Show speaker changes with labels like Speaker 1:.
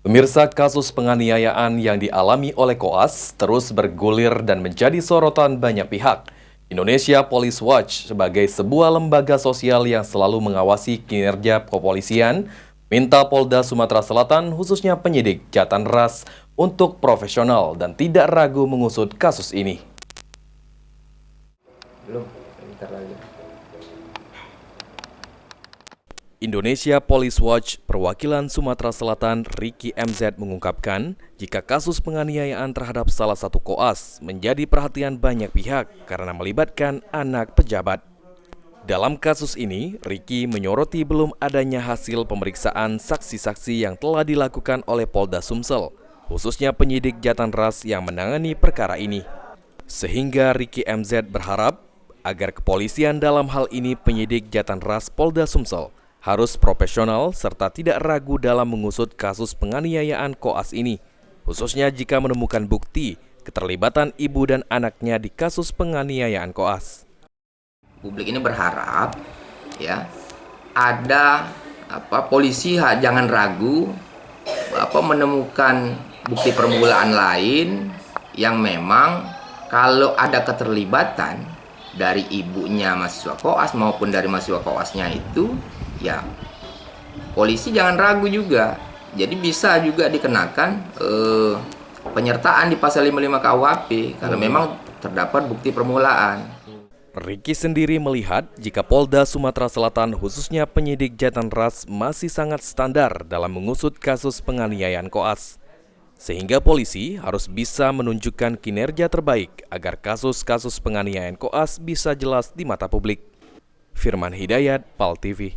Speaker 1: Pemirsa, kasus penganiayaan yang dialami oleh Koas terus bergulir dan menjadi sorotan banyak pihak. Indonesia Police Watch sebagai sebuah lembaga sosial yang selalu mengawasi kinerja kepolisian, minta Polda Sumatera Selatan khususnya penyidik Jatan Ras untuk profesional dan tidak ragu mengusut kasus ini.
Speaker 2: Belum, bentar lagi.
Speaker 1: Indonesia Police Watch perwakilan Sumatera Selatan Ricky MZ mengungkapkan jika kasus penganiayaan terhadap salah satu koas menjadi perhatian banyak pihak karena melibatkan anak pejabat. Dalam kasus ini, Ricky menyoroti belum adanya hasil pemeriksaan saksi-saksi yang telah dilakukan oleh Polda Sumsel, khususnya penyidik Jatan Ras yang menangani perkara ini. Sehingga Ricky MZ berharap agar kepolisian dalam hal ini penyidik Jatan Ras Polda Sumsel harus profesional serta tidak ragu dalam mengusut kasus penganiayaan koas ini, khususnya jika menemukan bukti keterlibatan ibu dan anaknya di kasus penganiayaan koas.
Speaker 2: Publik ini berharap ya ada polisi jangan ragu menemukan bukti permulaan lain yang memang kalau ada keterlibatan dari ibunya mahasiswa koas maupun dari mahasiswa koasnya itu ya polisi jangan ragu juga. Jadi bisa juga dikenakan penyertaan di pasal 55 KUHP karena memang terdapat bukti permulaan.
Speaker 1: Ricky sendiri melihat jika Polda Sumatera Selatan khususnya penyidik Jatan Ras masih sangat standar dalam mengusut kasus penganiayaan koas. Sehingga polisi harus bisa menunjukkan kinerja terbaik agar kasus-kasus penganiayaan koas bisa jelas di mata publik. Firman Hidayat, PAL TV.